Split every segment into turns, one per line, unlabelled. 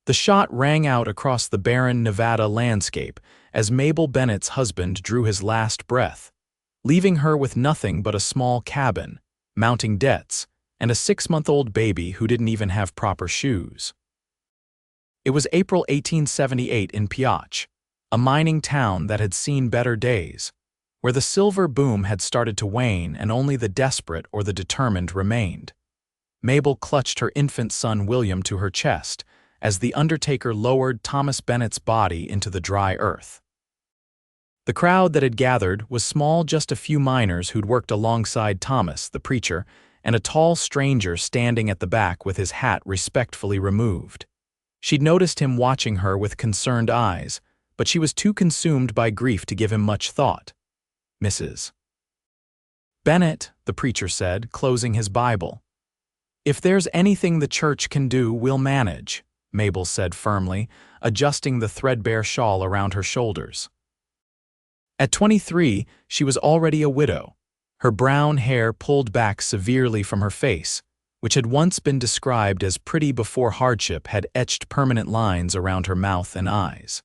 The shot rang out across the barren Nevada landscape as Mabel Bennett's husband drew his last breath, leaving her with nothing but a small cabin, mounting debts, and a 6-month-old baby who didn't even have proper shoes. It was April 1878 in Piach, a mining town that had seen better days, where the silver boom had started to wane and only the desperate or the determined remained. Mabel clutched her infant son William to her chest as the undertaker lowered Thomas Bennett's body into the dry earth. The crowd that had gathered was small, just a few miners who'd worked alongside Thomas, the preacher, and a tall stranger standing at the back with his hat respectfully removed. She'd noticed him watching her with concerned eyes, but she was too consumed by grief to give him much thought. "Mrs. Bennett," the preacher said, closing his Bible. "If there's anything the church can do, we'll manage," Mabel said firmly, adjusting the threadbare shawl around her shoulders. At 23, she was already a widow, her brown hair pulled back severely from her face, which had once been described as pretty before hardship had etched permanent lines around her mouth and eyes.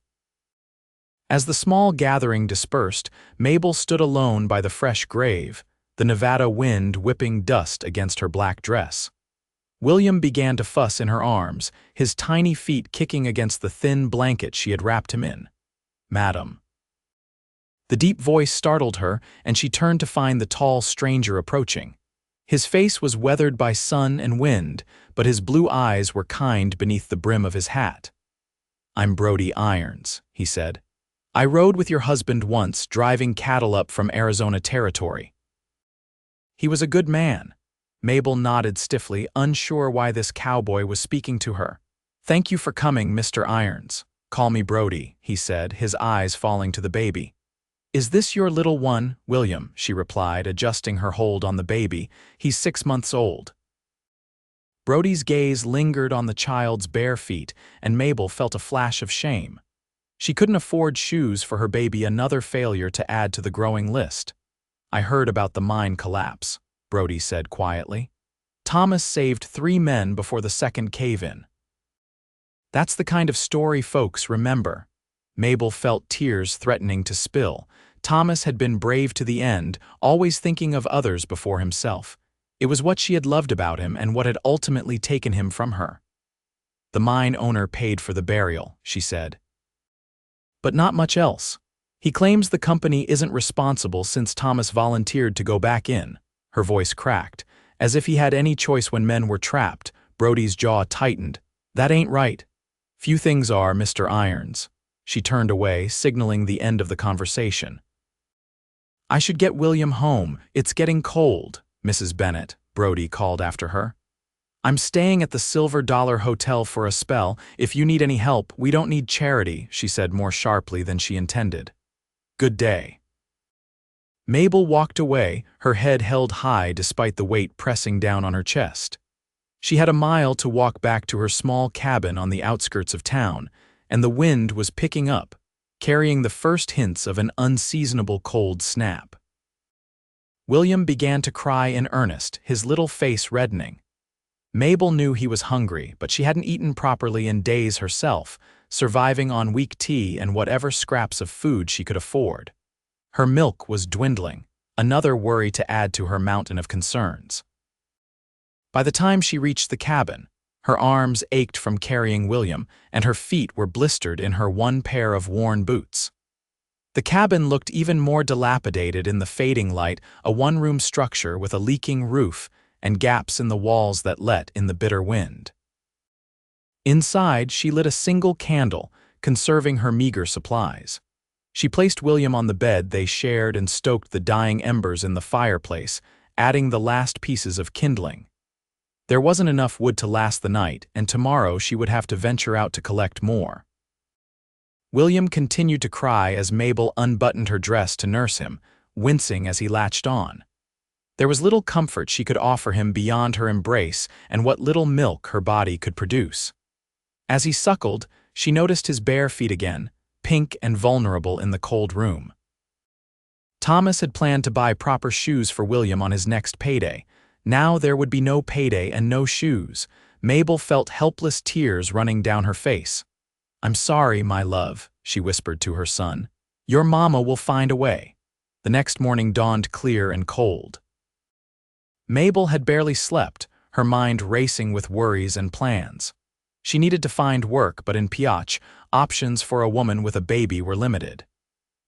As the small gathering dispersed, Mabel stood alone by the fresh grave, the Nevada wind whipping dust against her black dress. William began to fuss in her arms, his tiny feet kicking against the thin blanket she had wrapped him in. "Madam." The deep voice startled her, and she turned to find the tall stranger approaching. His face was weathered by sun and wind, but his blue eyes were kind beneath the brim of his hat. "I'm Brody Irons," he said. "I rode with your husband once, driving cattle up from Arizona Territory." "He was a good man." Mabel nodded stiffly, unsure why this cowboy was speaking to her. "Thank you for coming, Mr. Irons. Call me Brody," he said, his eyes falling to the baby. "Is this your little one, William?" she replied, adjusting her hold on the baby. "He's 6 months old." Brody's gaze lingered on the child's bare feet, and Mabel felt a flash of shame. She couldn't afford shoes for her baby, another failure to add to the growing list. "I heard about the mine collapse," Brody said quietly. "Thomas saved 3 men before the second cave-in." "That's the kind of story folks remember." Mabel felt tears threatening to spill. Thomas had been brave to the end, always thinking of others before himself. It was what she had loved about him and what had ultimately taken him from her. "The mine owner paid for the burial," she said. "But not much else. He claims the company isn't responsible since Thomas volunteered to go back in." Her voice cracked, as if he had any choice when men were trapped. Brody's jaw tightened. "That ain't right." "Few things are, Mr. Irons." She turned away, signaling the end of the conversation. "I should get William home. It's getting cold, Mrs. Bennett," Brody called after her. "I'm staying at the Silver Dollar Hotel for a spell. If you need any help, we don't need charity," she said more sharply than she intended. "Good day." Mabel walked away, her head held high despite the weight pressing down on her chest. She had a mile to walk back to her small cabin on the outskirts of town, and the wind was picking up, carrying the first hints of an unseasonable cold snap. William began to cry in earnest, his little face reddening. Mabel knew he was hungry, but she hadn't eaten properly in days herself, surviving on weak tea and whatever scraps of food she could afford. Her milk was dwindling, another worry to add to her mountain of concerns. By the time she reached the cabin, her arms ached from carrying William, and her feet were blistered in her one pair of worn boots. The cabin looked even more dilapidated in the fading light, a one-room structure with a leaking roof and gaps in the walls that let in the bitter wind. Inside, she lit a single candle, conserving her meager supplies. She placed William on the bed they shared and stoked the dying embers in the fireplace, adding the last pieces of kindling. There wasn't enough wood to last the night, and tomorrow she would have to venture out to collect more. William continued to cry as Mabel unbuttoned her dress to nurse him, wincing as he latched on. There was little comfort she could offer him beyond her embrace and what little milk her body could produce. As he suckled, she noticed his bare feet again, pink and vulnerable in the cold room. Thomas had planned to buy proper shoes for William on his next payday. Now there would be no payday and no shoes. Mabel felt helpless tears running down her face. "I'm sorry, my love," she whispered to her son. "Your mama will find a way." The next morning dawned clear and cold. Mabel had barely slept, her mind racing with worries and plans. She needed to find work, but in Piotr, options for a woman with a baby were limited.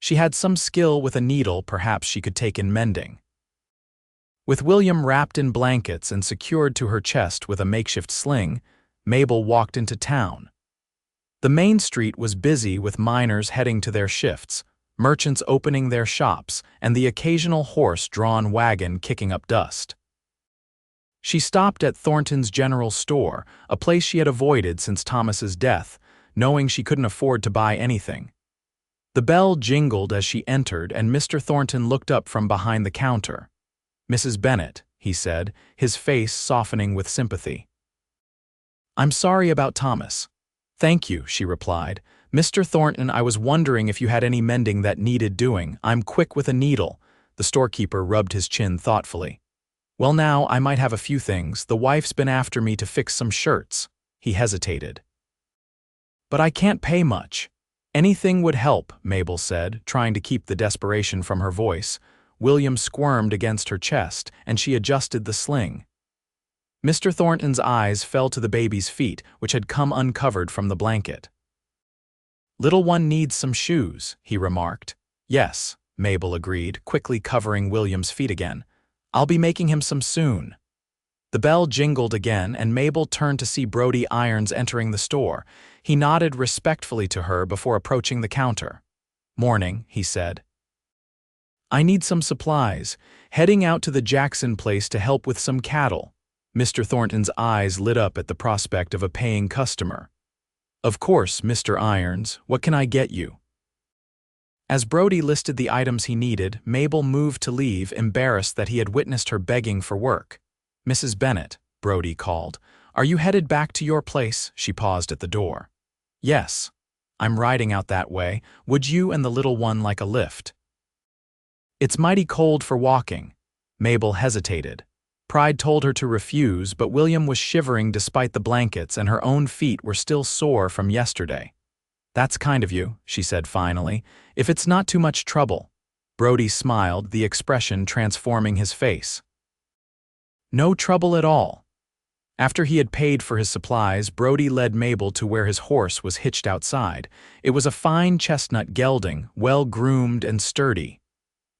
She had some skill with a needle, perhaps she could take in mending. With William wrapped in blankets and secured to her chest with a makeshift sling, Mabel walked into town. The main street was busy with miners heading to their shifts, merchants opening their shops, and the occasional horse-drawn wagon kicking up dust. She stopped at Thornton's General Store, a place she had avoided since Thomas's death, knowing she couldn't afford to buy anything. The bell jingled as she entered, and Mr. Thornton looked up from behind the counter. "Mrs. Bennett," he said, his face softening with sympathy. "I'm sorry about Thomas." "Thank you," she replied. "Mr. Thornton, I was wondering if you had any mending that needed doing. I'm quick with a needle." The storekeeper rubbed his chin thoughtfully. "Well, now, I might have a few things. The wife's been after me to fix some shirts." He hesitated. "But I can't pay much." "Anything would help," Mabel said, trying to keep the desperation from her voice. William squirmed against her chest, and she adjusted the sling. Mr. Thornton's eyes fell to the baby's feet, which had come uncovered from the blanket. "Little one needs some shoes," he remarked. "Yes," Mabel agreed, quickly covering William's feet again. "I'll be making him some soon." The bell jingled again, and Mabel turned to see Brody Irons entering the store. He nodded respectfully to her before approaching the counter. "Morning," he said. "I need some supplies. Heading out to the Jackson place to help with some cattle." Mr. Thornton's eyes lit up at the prospect of a paying customer. "Of course, Mr. Irons. What can I get you?" As Brody listed the items he needed, Mabel moved to leave, embarrassed that he had witnessed her begging for work. "Mrs. Bennett," Brody called. "Are you headed back to your place?" She paused at the door. "Yes. I'm riding out that way. Would you and the little one like a lift?" "It's mighty cold for walking." Mabel hesitated. Pride told her to refuse, but William was shivering despite the blankets, and her own feet were still sore from yesterday. "That's kind of you," she said finally. "If it's not too much trouble." Brody smiled, the expression transforming his face. "No trouble at all." After he had paid for his supplies, Brody led Mabel to where his horse was hitched outside. It was a fine chestnut gelding, well-groomed and sturdy.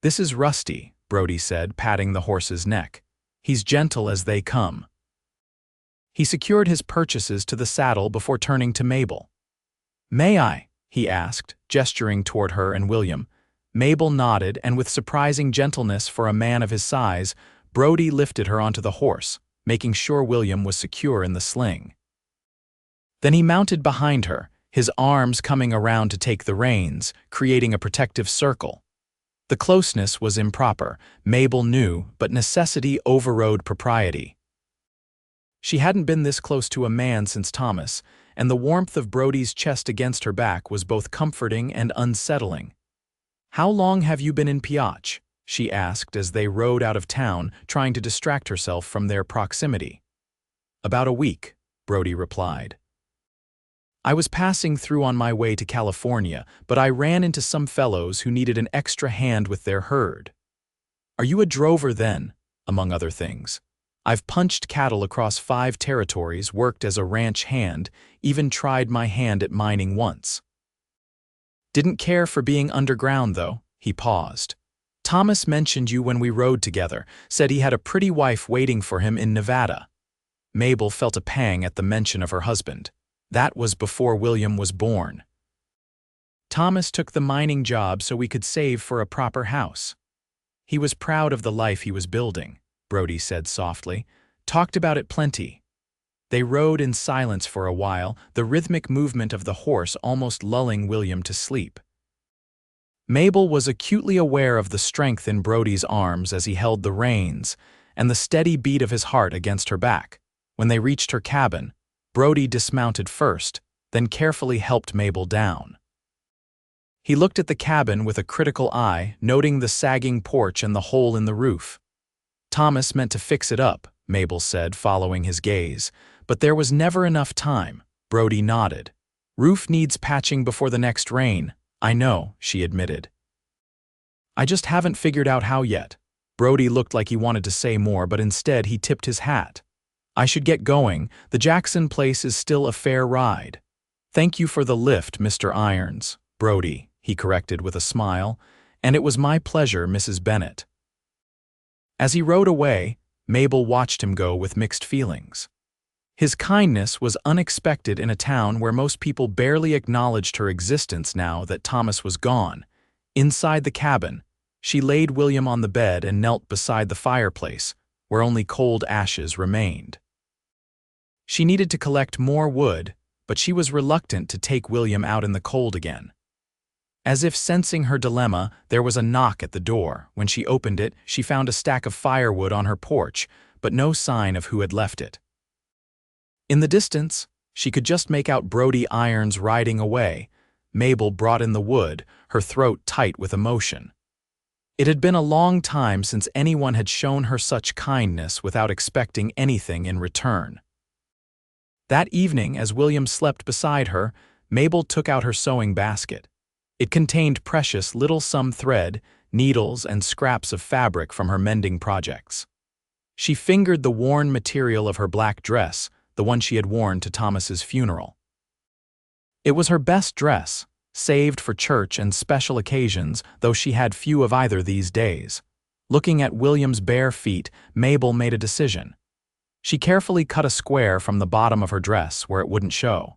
"This is Rusty," Brody said, patting the horse's neck. "He's gentle as they come." He secured his purchases to the saddle before turning to Mabel. "May I?" he asked, gesturing toward her and William. Mabel nodded, and with surprising gentleness for a man of his size, Brody lifted her onto the horse, making sure William was secure in the sling. Then he mounted behind her, his arms coming around to take the reins, creating a protective circle. The closeness was improper, Mabel knew, but necessity overrode propriety. She hadn't been this close to a man since Thomas, and the warmth of Brody's chest against her back was both comforting and unsettling. "How long have you been in Piotr?" she asked as they rode out of town, trying to distract herself from their proximity. "About a week," Brody replied. "I was passing through on my way to California, but I ran into some fellows who needed an extra hand with their herd." "Are you a drover then?" among other things. "I've punched cattle across 5 territories, worked as a ranch hand, even tried my hand at mining once." "Didn't care for being underground, though." He paused. "Thomas mentioned you when we rode together, said he had a pretty wife waiting for him in Nevada." Mabel felt a pang at the mention of her husband. That was before William was born. "Thomas took the mining job so we could save for a proper house. He was proud of the life he was building," Brody said softly. "Talked about it plenty." They rode in silence for a while, the rhythmic movement of the horse almost lulling William to sleep. Mabel was acutely aware of the strength in Brody's arms as he held the reins, and the steady beat of his heart against her back. When they reached her cabin, Brody dismounted first, then carefully helped Mabel down. He looked at the cabin with a critical eye, noting the sagging porch and the hole in the roof. "Thomas meant to fix it up," Mabel said, following his gaze, But there was never enough time, Brody nodded. Roof needs patching before the next rain. I know, she admitted. I just haven't figured out how yet. Brody looked like he wanted to say more, but instead he tipped his hat. I should get going. The Jackson place is still a fair ride. Thank you for the lift, Mr. Irons. Brody, he corrected with a smile. And it was my pleasure, Mrs. Bennett. As he rode away, Mabel watched him go with mixed feelings. His kindness was unexpected in a town where most people barely acknowledged her existence now that Thomas was gone. Inside the cabin, she laid William on the bed and knelt beside the fireplace, where only cold ashes remained. She needed to collect more wood, but she was reluctant to take William out in the cold again. As if sensing her dilemma, there was a knock at the door. When she opened it, she found a stack of firewood on her porch, but no sign of who had left it. In the distance, she could just make out Brody Irons riding away. Mabel brought in the wood, her throat tight with emotion. It had been a long time since anyone had shown her such kindness without expecting anything in return. That evening, as William slept beside her, Mabel took out her sewing basket. It contained precious little thread, needles, and scraps of fabric from her mending projects. She fingered the worn material of her black dress, the one she had worn to Thomas's funeral. It was her best dress, saved for church and special occasions, though she had few of either these days. Looking at William's bare feet, Mabel made a decision. She carefully cut a square from the bottom of her dress where it wouldn't show.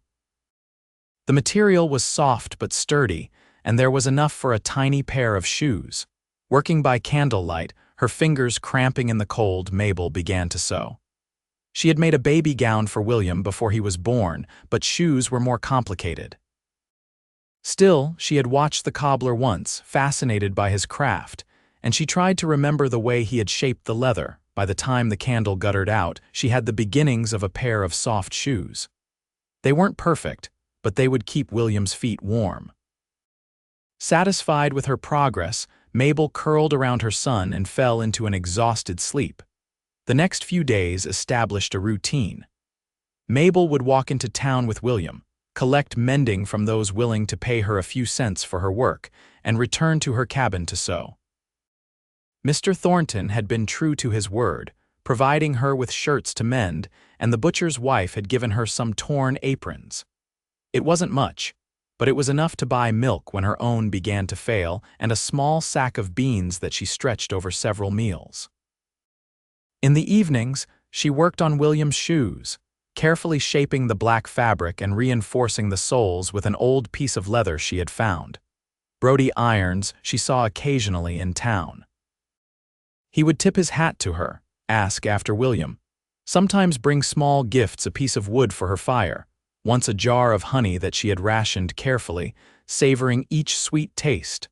The material was soft but sturdy, and there was enough for a tiny pair of shoes. Working by candlelight, her fingers cramping in the cold, Mabel began to sew. She had made a baby gown for William before he was born, but shoes were more complicated. Still, she had watched the cobbler once, fascinated by his craft, and she tried to remember the way he had shaped the leather. By the time the candle guttered out, she had the beginnings of a pair of soft shoes. They weren't perfect, but they would keep William's feet warm. Satisfied with her progress, Mabel curled around her son and fell into an exhausted sleep. The next few days established a routine. Mabel would walk into town with William, collect mending from those willing to pay her a few cents for her work, and return to her cabin to sew. Mr. Thornton had been true to his word, providing her with shirts to mend, and the butcher's wife had given her some torn aprons. It wasn't much, but it was enough to buy milk when her own began to fail, and a small sack of beans that she stretched over several meals. In the evenings, she worked on William's shoes, carefully shaping the black fabric and reinforcing the soles with an old piece of leather she had found. Brody Irons she saw occasionally in town. He would tip his hat to her, ask after William, sometimes bring small gifts, a piece of wood for her fire, once a jar of honey that she had rationed carefully, savoring each sweet taste.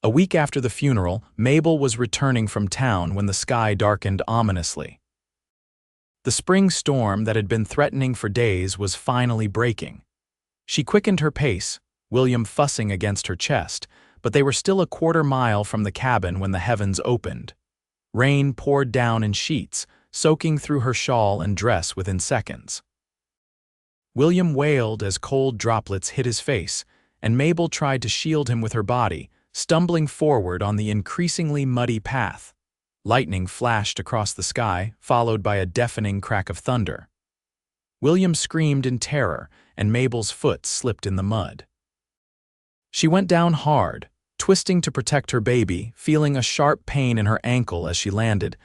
A week after the funeral, Mabel was returning from town when the sky darkened ominously. The spring storm that had been threatening for days was finally breaking. She quickened her pace, William fussing against her chest, but they were still a quarter-mile from the cabin when the heavens opened. Rain poured down in sheets, soaking through her shawl and dress within seconds. William wailed as cold droplets hit his face, and Mabel tried to shield him with her body, stumbling forward on the increasingly muddy path. Lightning flashed across the sky, followed by a deafening crack of thunder. William screamed in terror, and Mabel's foot slipped in the mud. She went down hard, twisting to protect her baby, feeling a sharp pain in her ankle as she landed.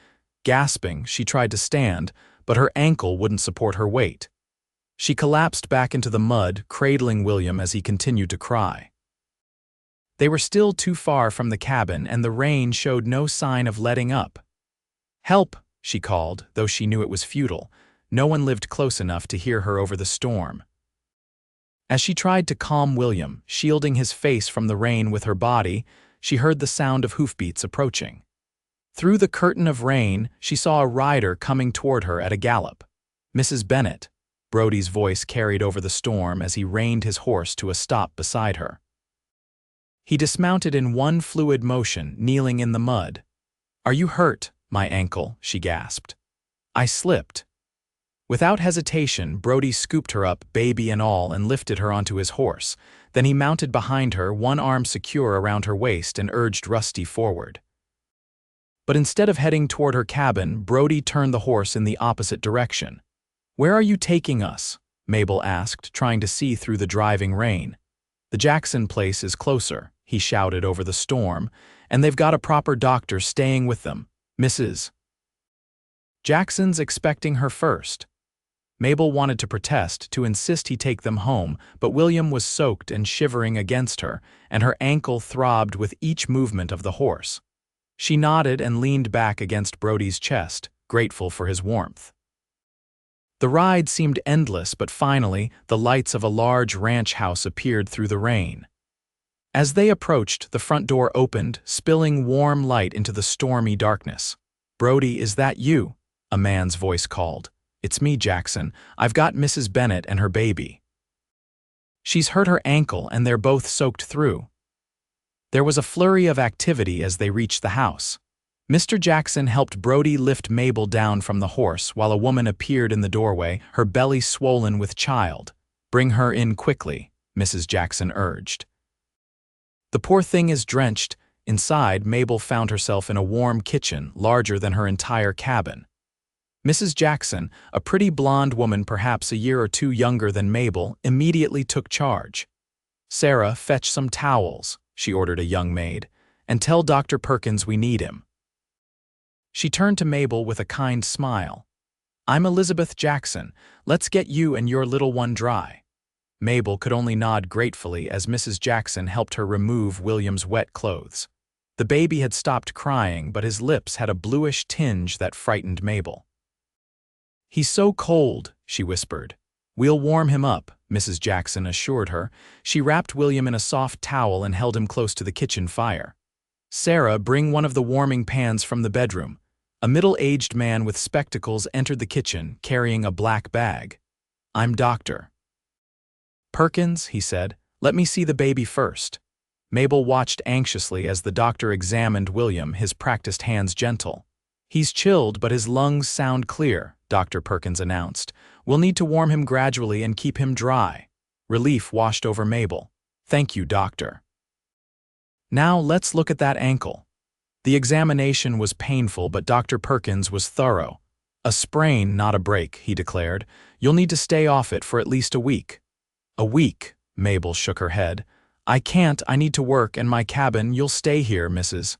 Gasping, she tried to stand, but her ankle wouldn't support her weight. She collapsed back into the mud, cradling William as he continued to cry. They were still too far from the cabin, and the rain showed no sign of letting up. "Help!" she called, though she knew it was futile. No one lived close enough to hear her over the storm. As she tried to calm William, shielding his face from the rain with her body, she heard the sound of hoofbeats approaching. Through the curtain of rain, she saw a rider coming toward her at a gallop. "Mrs. Bennett," Brody's voice carried over the storm as he reined his horse to a stop beside her. He dismounted in one fluid motion, kneeling in the mud. "Are you hurt?" "My ankle," she gasped. "I slipped." Without hesitation, Brody scooped her up, baby and all, and lifted her onto his horse. Then he mounted behind her, one arm secure around her waist, and urged Rusty forward. But instead of heading toward her cabin, Brody turned the horse in the opposite direction. "Where are you taking us?" Mabel asked, trying to see through the driving rain. "The Jackson place is closer," he shouted over the storm, "and they've got a proper doctor staying with them. Mrs. Jackson's expecting her first." Mabel wanted to protest, to insist he take them home, but William was soaked and shivering against her, and her ankle throbbed with each movement of the horse. She nodded and leaned back against Brody's chest, grateful for his warmth. The ride seemed endless, but finally, the lights of a large ranch house appeared through the rain. As they approached, the front door opened, spilling warm light into the stormy darkness. "Brody, is that you?" a man's voice called. "It's me, Jackson. I've got Mrs. Bennett and her baby. She's hurt her ankle and they're both soaked through." There was a flurry of activity as they reached the house. Mr. Jackson helped Brody lift Mabel down from the horse while a woman appeared in the doorway, her belly swollen with child. "Bring her in quickly," Mrs. Jackson urged. "The poor thing is drenched." Inside, Mabel found herself in a warm kitchen, larger than her entire cabin. Mrs. Jackson, a pretty blonde woman perhaps a year or two younger than Mabel, immediately took charge. "Sarah, fetch some towels," she ordered a young maid, "and tell Dr. Perkins we need him." She turned to Mabel with a kind smile. "I'm Elizabeth Jackson. Let's get you and your little one dry." Mabel could only nod gratefully as Mrs. Jackson helped her remove William's wet clothes. The baby had stopped crying, but his lips had a bluish tinge that frightened Mabel. "He's so cold," she whispered. "We'll warm him up," Mrs. Jackson assured her. She wrapped William in a soft towel and held him close to the kitchen fire. "Sarah, bring one of the warming pans from the bedroom." A middle-aged man with spectacles entered the kitchen, carrying a black bag. "I'm Dr. Perkins," he said. "Let me see the baby first." Mabel watched anxiously as the doctor examined William, his practiced hands gentle. "He's chilled, but his lungs sound clear," Dr. Perkins announced. "We'll need to warm him gradually and keep him dry." Relief washed over Mabel. "Thank you, doctor." "Now let's look at that ankle." The examination was painful, but Dr. Perkins was thorough. "A sprain, not a break," he declared. "You'll need to stay off it for at least a week." "A week?" Mabel shook her head. "I can't. I need to work, and my cabin. You'll stay here, Mrs.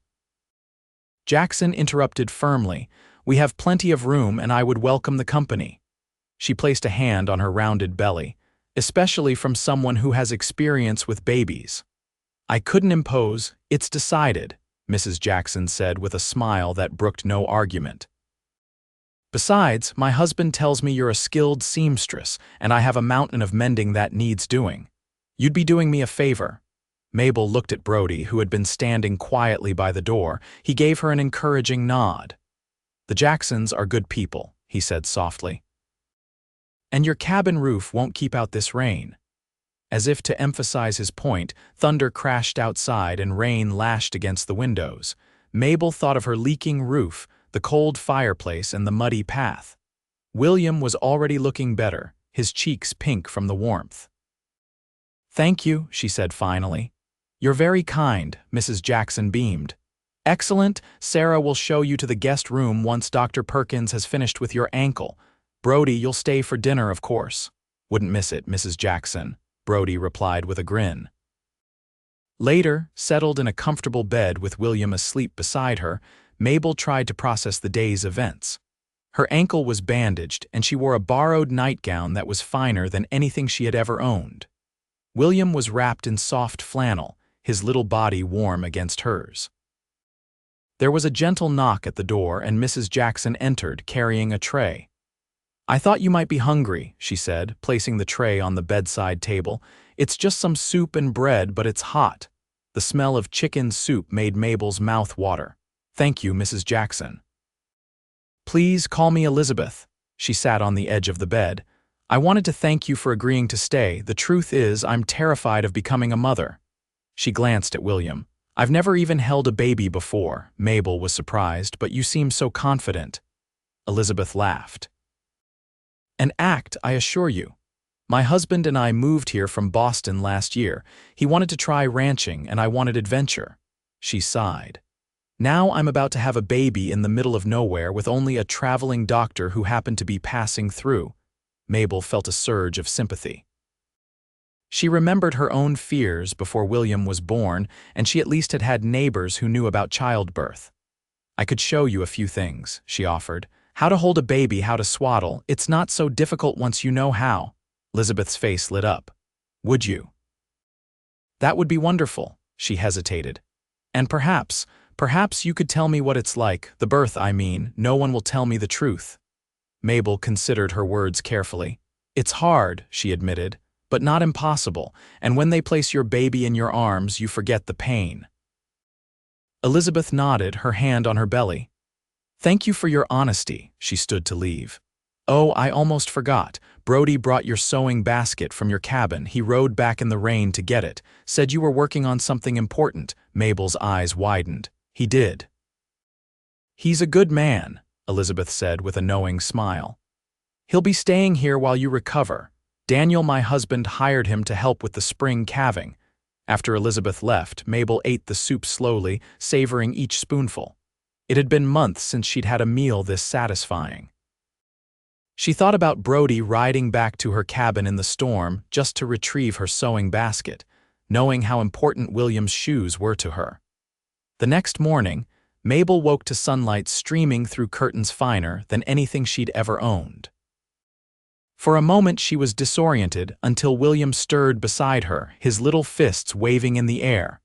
Jackson interrupted firmly. "We have plenty of room, and I would welcome the company." She placed a hand on her rounded belly. "Especially from someone who has experience with babies." "I couldn't impose. It's decided," Mrs. Jackson said with a smile that brooked no argument. "Besides, my husband tells me you're a skilled seamstress, and I have a mountain of mending that needs doing. You'd be doing me a favor." Mabel looked at Brody, who had been standing quietly by the door. He gave her an encouraging nod. "The Jacksons are good people," he said softly. "And your cabin roof won't keep out this rain." As if to emphasize his point, thunder crashed outside and rain lashed against the windows. Mabel thought of her leaking roof, the cold fireplace, and the muddy path. William was already looking better, his cheeks pink from the warmth. "Thank you," she said finally. "You're very kind," Mrs. Jackson beamed. "Excellent. Sarah will show you to the guest room once Dr. Perkins has finished with your ankle. Brody, you'll stay for dinner, of course." "Wouldn't miss it, Mrs. Jackson," Brody replied with a grin. Later, settled in a comfortable bed with William asleep beside her, Mabel tried to process the day's events. Her ankle was bandaged, and she wore a borrowed nightgown that was finer than anything she had ever owned. William was wrapped in soft flannel, his little body warm against hers. There was a gentle knock at the door, and Mrs. Jackson entered, carrying a tray. "I thought you might be hungry," she said, placing the tray on the bedside table. "It's just some soup and bread, but it's hot." The smell of chicken soup made Mabel's mouth water. "Thank you, Mrs. Jackson." "Please call me Elizabeth." She sat on the edge of the bed. "I wanted to thank you for agreeing to stay. The truth is, I'm terrified of becoming a mother." She glanced at William. "I've never even held a baby before." Mabel was surprised. "But you seem so confident." Elizabeth laughed. An act, I assure you. My husband and I moved here from Boston last year. He wanted to try ranching, and I wanted adventure. She sighed. Now I'm about to have a baby in the middle of nowhere with only a traveling doctor who happened to be passing through. Mabel felt a surge of sympathy. She remembered her own fears before William was born, and she at least had had neighbors who knew about childbirth. I could show you a few things, she offered. How to hold a baby, how to swaddle. It's not so difficult once you know how. Elizabeth's face lit up. Would you? That would be wonderful, she hesitated. And perhaps you could tell me what it's like, the birth, I mean. No one will tell me the truth. Mabel considered her words carefully. It's hard, she admitted, but not impossible, and when they place your baby in your arms, you forget the pain. Elizabeth nodded, her hand on her belly. Thank you for your honesty, she stood to leave. Oh, I almost forgot. Brody brought your sewing basket from your cabin. He rode back in the rain to get it. Said you were working on something important. Mabel's eyes widened. He did. He's a good man, Elizabeth said with a knowing smile. He'll be staying here while you recover. Daniel, my husband, hired him to help with the spring calving. After Elizabeth left, Mabel ate the soup slowly, savoring each spoonful. It had been months since she'd had a meal this satisfying. She thought about Brody riding back to her cabin in the storm just to retrieve her sewing basket, knowing how important William's shoes were to her. The next morning, Mabel woke to sunlight streaming through curtains finer than anything she'd ever owned. For a moment she was disoriented until William stirred beside her, his little fists waving in the air.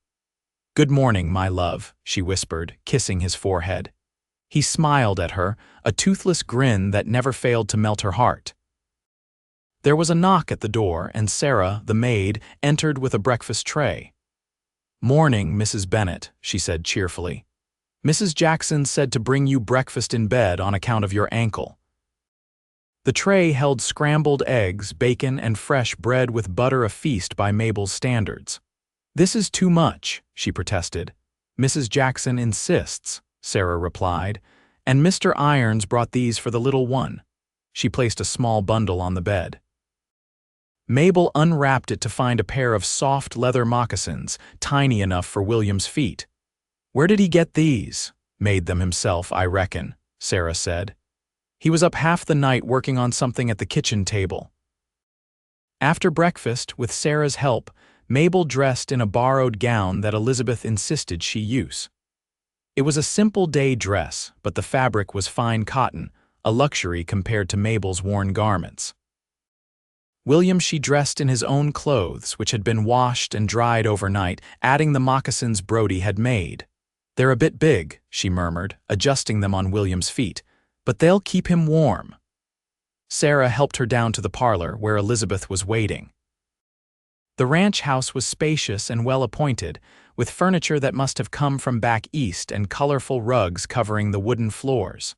Good morning, my love, she whispered, kissing his forehead. He smiled at her, a toothless grin that never failed to melt her heart. There was a knock at the door, and Sarah, the maid, entered with a breakfast tray. Morning, Mrs. Bennett, she said cheerfully. Mrs. Jackson said to bring you breakfast in bed on account of your ankle. The tray held scrambled eggs, bacon, and fresh bread with butter, a feast by Mabel's standards. This is too much, she protested. Mrs. Jackson insists, Sarah replied, and Mr. Irons brought these for the little one. She placed a small bundle on the bed. Mabel unwrapped it to find a pair of soft leather moccasins, tiny enough for William's feet. Where did he get these? Made them himself, I reckon, Sarah said. He was up half the night working on something at the kitchen table. After breakfast, with Sarah's help, Mabel dressed in a borrowed gown that Elizabeth insisted she use. It was a simple day dress, but the fabric was fine cotton, a luxury compared to Mabel's worn garments. William she dressed in his own clothes, which had been washed and dried overnight, adding the moccasins Brody had made. They're a bit big, she murmured, adjusting them on William's feet, but they'll keep him warm. Sarah helped her down to the parlor, where Elizabeth was waiting. The ranch house was spacious and well-appointed, with furniture that must have come from back east and colorful rugs covering the wooden floors.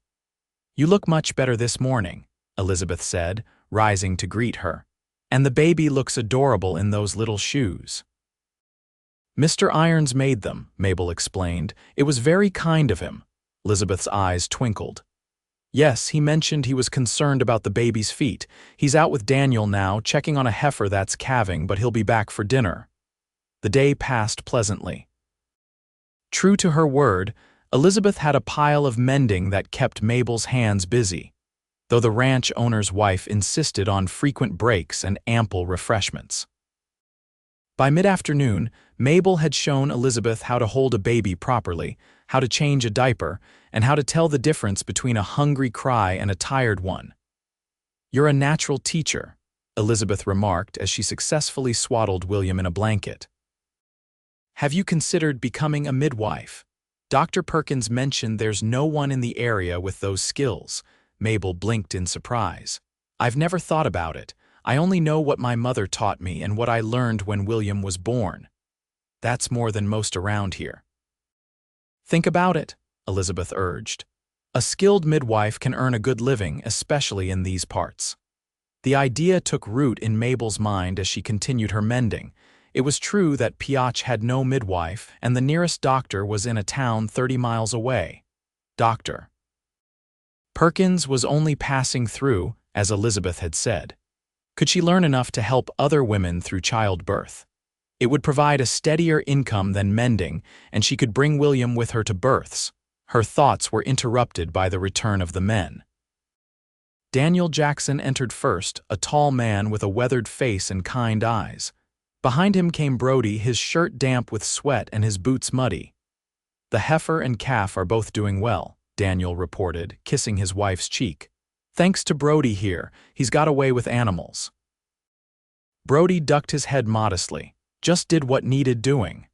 You look much better this morning, Elizabeth said, rising to greet her. And the baby looks adorable in those little shoes. Mr. Irons made them, Mabel explained. It was very kind of him. Elizabeth's eyes twinkled. Yes, he mentioned he was concerned about the baby's feet. He's out with Daniel now, checking on a heifer that's calving, but he'll be back for dinner. The day passed pleasantly. True to her word, Elizabeth had a pile of mending that kept Mabel's hands busy, though the ranch owner's wife insisted on frequent breaks and ample refreshments. By mid-afternoon, Mabel had shown Elizabeth how to hold a baby properly, how to change a diaper, and how to tell the difference between a hungry cry and a tired one. You're a natural teacher, Elizabeth remarked as she successfully swaddled William in a blanket. Have you considered becoming a midwife? Dr. Perkins mentioned there's no one in the area with those skills. Mabel blinked in surprise. I've never thought about it. I only know what my mother taught me and what I learned when William was born. That's more than most around here. Think about it, Elizabeth urged. A skilled midwife can earn a good living, especially in these parts. The idea took root in Mabel's mind as she continued her mending. It was true that Piotch had no midwife, and the nearest doctor was in a town 30 miles away. Dr. Perkins was only passing through, as Elizabeth had said. Could she learn enough to help other women through childbirth? It would provide a steadier income than mending, and she could bring William with her to births. Her thoughts were interrupted by the return of the men. Daniel Jackson entered first, a tall man with a weathered face and kind eyes. Behind him came Brody, his shirt damp with sweat and his boots muddy. "The heifer and calf are both doing well," Daniel reported, kissing his wife's cheek. "Thanks to Brody here, he's got away with animals." Brody ducked his head modestly, just did what needed doing.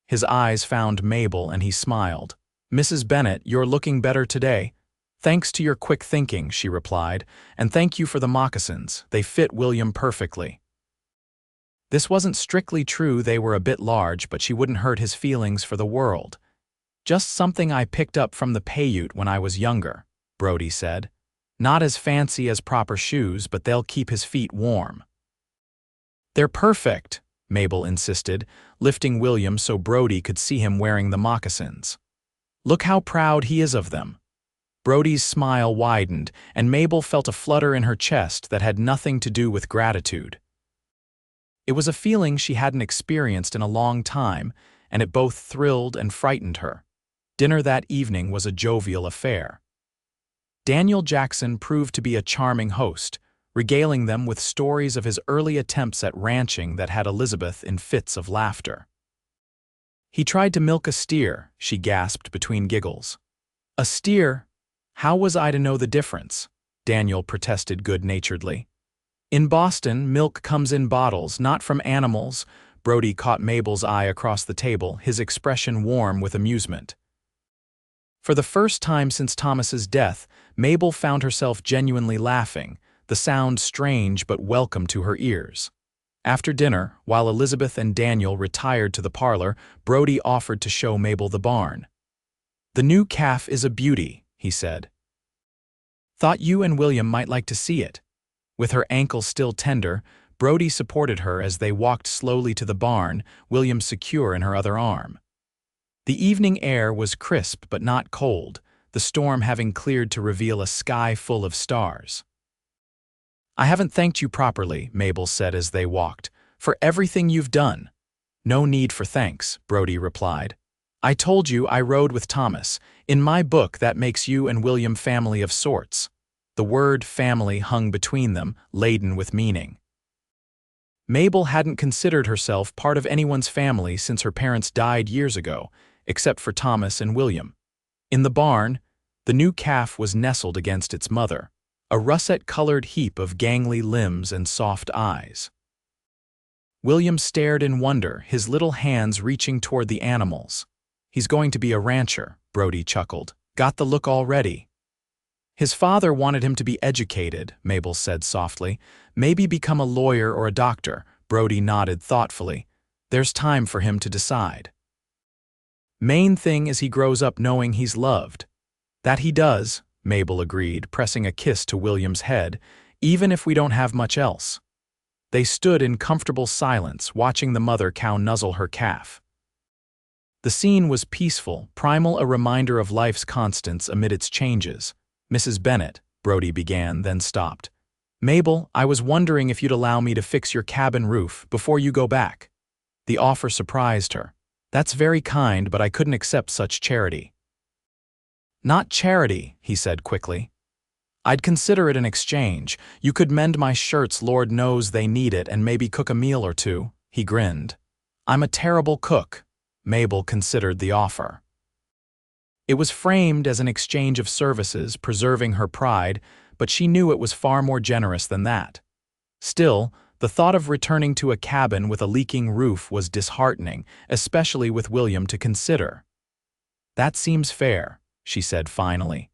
His eyes found Mabel and he smiled. "Mrs. Bennett, you're looking better today." "Thanks to your quick thinking," she replied, "and thank you for the moccasins. They fit William perfectly." This wasn't strictly true, they were a bit large, but she wouldn't hurt his feelings for the world. "Just something I picked up from the Paiute when I was younger," Brody said. "Not as fancy as proper shoes, but they'll keep his feet warm." "They're perfect," Mabel insisted, lifting William so Brody could see him wearing the moccasins. "Look how proud he is of them." Brody's smile widened, and Mabel felt a flutter in her chest that had nothing to do with gratitude. It was a feeling she hadn't experienced in a long time, and it both thrilled and frightened her. Dinner that evening was a jovial affair. Daniel Jackson proved to be a charming host, regaling them with stories of his early attempts at ranching that had Elizabeth in fits of laughter. "He tried to milk a steer," she gasped between giggles. "A steer? How was I to know the difference?" Daniel protested good-naturedly. "In Boston, milk comes in bottles, not from animals." Brody caught Mabel's eye across the table, his expression warm with amusement. For the first time since Thomas's death, Mabel found herself genuinely laughing, the sound strange but welcome to her ears. After dinner, while Elizabeth and Daniel retired to the parlor, Brody offered to show Mabel the barn. "The new calf is a beauty," he said. "Thought you and William might like to see it." With her ankle still tender, Brody supported her as they walked slowly to the barn, William secure in her other arm. The evening air was crisp but not cold, the storm having cleared to reveal a sky full of stars. "I haven't thanked you properly," Mabel said as they walked, "for everything you've done." "No need for thanks," Brody replied. "I told you I rode with Thomas. In my book, that makes you and William family of sorts." The word family hung between them, laden with meaning. Mabel hadn't considered herself part of anyone's family since her parents died years ago, except for Thomas and William. In the barn, the new calf was nestled against its mother, a russet-colored heap of gangly limbs and soft eyes. William stared in wonder, his little hands reaching toward the animals. "He's going to be a rancher," Brody chuckled. "Got the look already." "His father wanted him to be educated," Mabel said softly. "Maybe become a lawyer or a doctor." Brody nodded thoughtfully. "There's time for him to decide." "Main thing is he grows up knowing he's loved." "That he does," Mabel agreed, pressing a kiss to William's head, "even if we don't have much else." They stood in comfortable silence, watching the mother cow nuzzle her calf. The scene was peaceful, primal, a reminder of life's constants amid its changes. "Mrs. Bennett," Brody began, then stopped. "Mabel, I was wondering if you'd allow me to fix your cabin roof before you go back." The offer surprised her. "That's very kind, but I couldn't accept such charity." "Not charity," he said quickly. "I'd consider it an exchange. You could mend my shirts, Lord knows they need it, and maybe cook a meal or two." He grinned. "I'm a terrible cook." Mabel considered the offer. It was framed as an exchange of services, preserving her pride, but she knew it was far more generous than that. Still, the thought of returning to a cabin with a leaking roof was disheartening, especially with William to consider. "That seems fair," she said finally.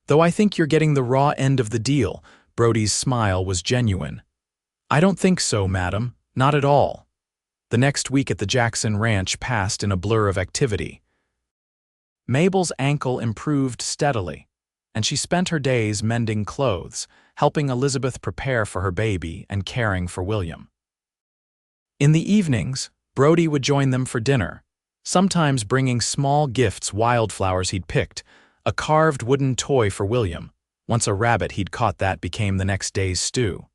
"Though I think you're getting the raw end of the deal." Brody's smile was genuine. "I don't think so, madam. Not at all." The next week at the Jackson Ranch passed in a blur of activity. Mabel's ankle improved steadily, and she spent her days mending clothes, helping Elizabeth prepare for her baby and caring for William. In the evenings, Brody would join them for dinner, sometimes bringing small gifts, wildflowers he'd picked, a carved wooden toy for William, Once a rabbit he'd caught that became the next day's stew.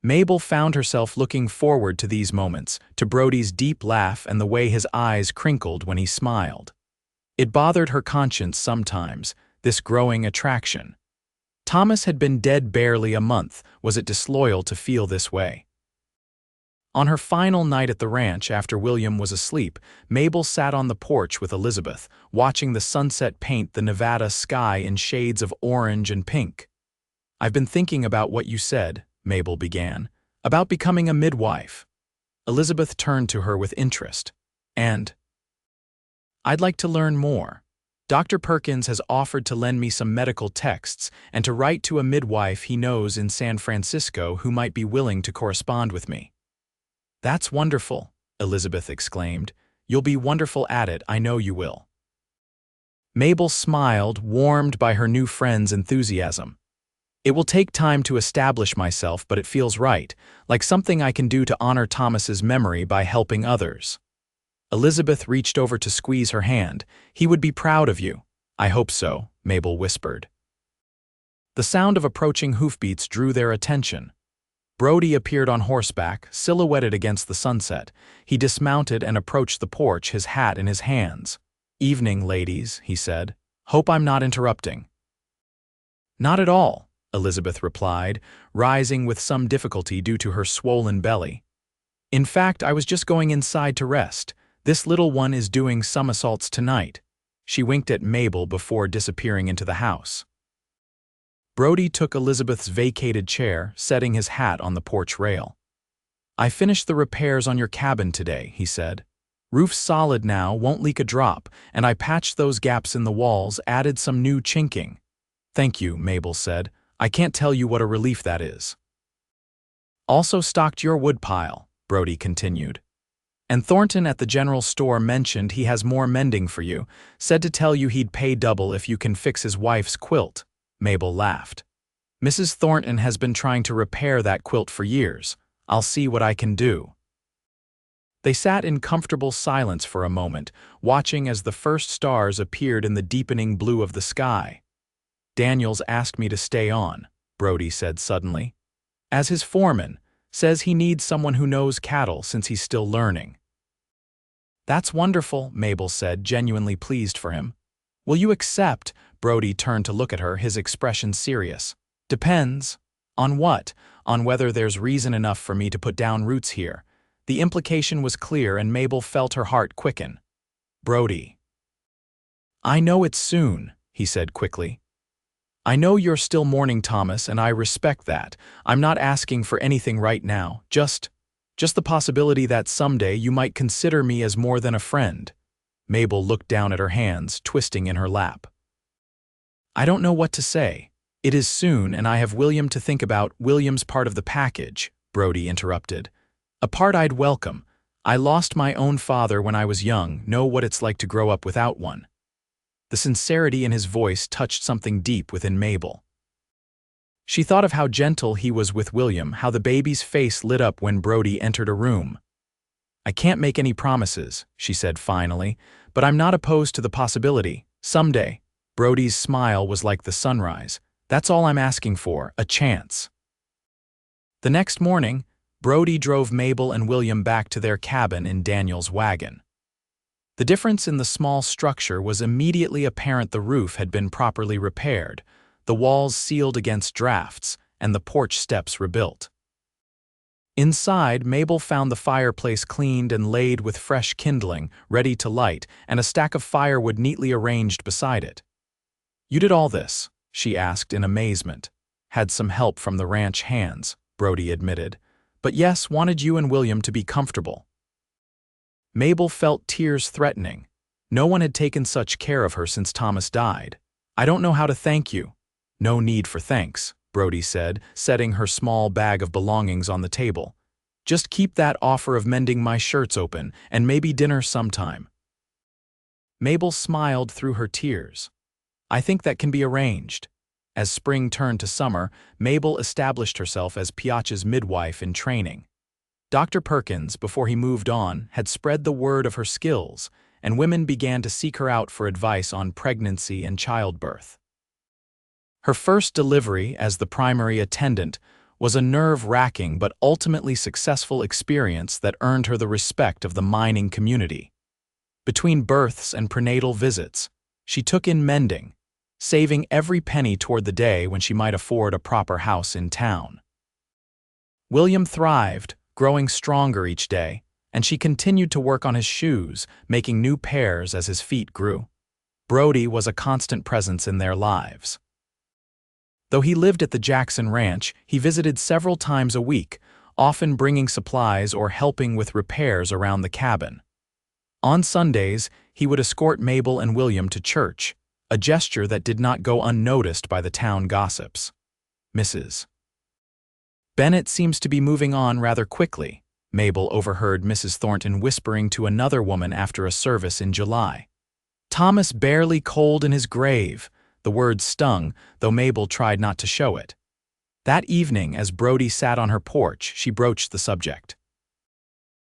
Mabel found herself looking forward to these moments, to Brody's deep laugh and the way his eyes crinkled when he smiled. It bothered her conscience sometimes, this growing attraction. Thomas had been dead barely a month. Was it disloyal to feel this way? On her final night at the ranch after William was asleep, Mabel sat on the porch with Elizabeth, watching the sunset paint the Nevada sky in shades of orange and pink. "I've been thinking about what you said," Mabel began, "about becoming a midwife." Elizabeth turned to her with interest. "And I'd like to learn more. Dr. Perkins has offered to lend me some medical texts and to write to a midwife he knows in San Francisco who might be willing to correspond with me." "That's wonderful," Elizabeth exclaimed. "You'll be wonderful at it, I know you will." Mabel smiled, warmed by her new friend's enthusiasm. "It will take time to establish myself, but it feels right, like something I can do to honor Thomas's memory by helping others." Elizabeth reached over to squeeze her hand. "He would be proud of you." "I hope so," Mabel whispered. The sound of approaching hoofbeats drew their attention. Brody appeared on horseback, silhouetted against the sunset. He dismounted and approached the porch, his hat in his hands. "Evening, ladies," he said. "Hope I'm not interrupting." "Not at all," Elizabeth replied, rising with some difficulty due to her swollen belly. "In fact, I was just going inside to rest. This little one is doing somersaults tonight." She winked at Mabel before disappearing into the house. Brody took Elizabeth's vacated chair, setting his hat on the porch rail. "I finished the repairs on your cabin today," he said. "Roof's solid now, won't leak a drop, and I patched those gaps in the walls, added some new chinking." "Thank you," Mabel said. "I can't tell you what a relief that is." "Also stocked your woodpile," Brody continued. "And Thornton at the general store mentioned he has more mending for you, said to tell you he'd pay double if you can fix his wife's quilt." Mabel laughed. "Mrs. Thornton has been trying to repair that quilt for years. I'll see what I can do." They sat in comfortable silence for a moment, watching as the first stars appeared in the deepening blue of the sky. "Daniels asked me to stay on," Brody said suddenly. "As his foreman, says he needs someone who knows cattle since he's still learning." "That's wonderful," Mabel said, genuinely pleased for him. "Will you accept?" Brody turned to look at her, his expression serious. "Depends. On what? On whether there's reason enough for me to put down roots here." The implication was clear, and Mabel felt her heart quicken. "Brody." "I know it's soon," he said quickly. "I know you're still mourning Thomas, and I respect that. I'm not asking for anything right now, just the possibility that someday you might consider me as more than a friend." Mabel looked down at her hands, twisting in her lap. "I don't know what to say. It is soon, and I have William to think about." "William's part of the package," Brody interrupted. "A part I'd welcome. I lost my own father when I was young, know what it's like to grow up without one." The sincerity in his voice touched something deep within Mabel. She thought of how gentle he was with William, how the baby's face lit up when Brody entered a room. "I can't make any promises," she said finally, "but I'm not opposed to the possibility. Someday." Brody's smile was like the sunrise. "That's all I'm asking for, a chance." The next morning, Brody drove Mabel and William back to their cabin in Daniel's wagon. The difference in the small structure was immediately apparent. The roof had been properly repaired, the walls sealed against drafts, and the porch steps rebuilt. Inside, Mabel found the fireplace cleaned and laid with fresh kindling, ready to light, and a stack of firewood neatly arranged beside it. "You did all this?" she asked in amazement. "Had some help from the ranch hands," Brody admitted. "But yes, wanted you and William to be comfortable." Mabel felt tears threatening. No one had taken such care of her since Thomas died. "I don't know how to thank you." "No need for thanks," Brody said, setting her small bag of belongings on the table. "Just keep that offer of mending my shirts open, and maybe dinner sometime." Mabel smiled through her tears. "I think that can be arranged." As spring turned to summer, Mabel established herself as Piacha's midwife in training. Dr. Perkins, before he moved on, had spread the word of her skills, and women began to seek her out for advice on pregnancy and childbirth. Her first delivery as the primary attendant was a nerve-wracking but ultimately successful experience that earned her the respect of the mining community. Between births and prenatal visits, she took in mending, saving every penny toward the day when she might afford a proper house in town. William thrived, growing stronger each day, and she continued to work on his shoes, making new pairs as his feet grew. Brody was a constant presence in their lives. Though he lived at the Jackson Ranch, he visited several times a week, often bringing supplies or helping with repairs around the cabin. On Sundays, he would escort Mabel and William to church, a gesture that did not go unnoticed by the town gossips. Mrs. Bennett seems to be moving on rather quickly, Mabel overheard Mrs. Thornton whispering to another woman after a service in July. Thomas barely cold in his grave. The word stung, though Mabel tried not to show it. That evening, as Brody sat on her porch, she broached the subject.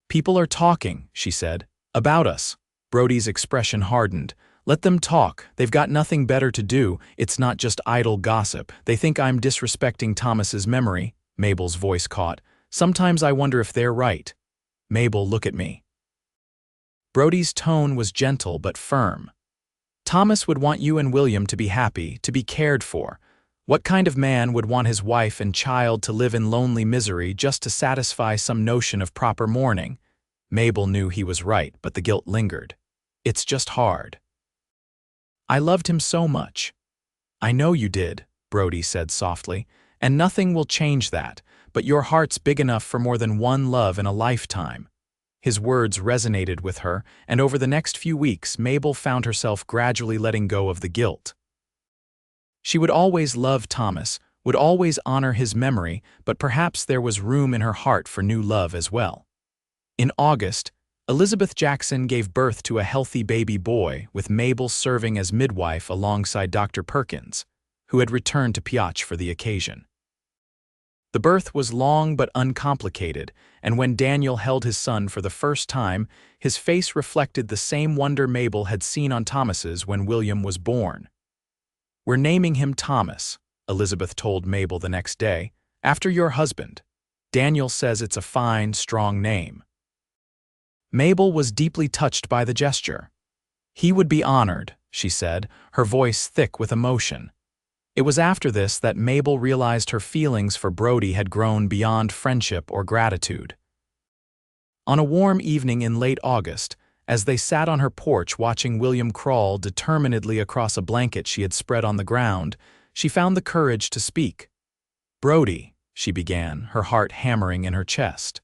"People are talking," she said, "about us." Brody's expression hardened. "Let them talk. They've got nothing better to do. It's not just idle gossip. They think I'm disrespecting Thomas's memory." Mabel's voice caught. "Sometimes I wonder if they're right." "Mabel, look at me." Brody's tone was gentle but firm. "Thomas would want you and William to be happy, to be cared for. What kind of man would want his wife and child to live in lonely misery just to satisfy some notion of proper mourning?" Mabel knew he was right, but the guilt lingered. "It's just hard. I loved him so much." "I know you did," Brody said softly, "and nothing will change that, but your heart's big enough for more than one love in a lifetime." His words resonated with her, and over the next few weeks, Mabel found herself gradually letting go of the guilt. She would always love Thomas, would always honor his memory, but perhaps there was room in her heart for new love as well. In August, Elizabeth Jackson gave birth to a healthy baby boy, with Mabel serving as midwife alongside Dr. Perkins, who had returned to Piotch for the occasion. The birth was long but uncomplicated, and when Daniel held his son for the first time, his face reflected the same wonder Mabel had seen on Thomas's when William was born. "We're naming him Thomas," Elizabeth told Mabel the next day, "after your husband. Daniel says it's a fine, strong name." Mabel was deeply touched by the gesture. "He would be honored," she said, her voice thick with emotion. It was after this that Mabel realized her feelings for Brody had grown beyond friendship or gratitude. On a warm evening in late August, as they sat on her porch watching William crawl determinedly across a blanket she had spread on the ground, she found the courage to speak. "Brody," she began, her heart hammering in her chest,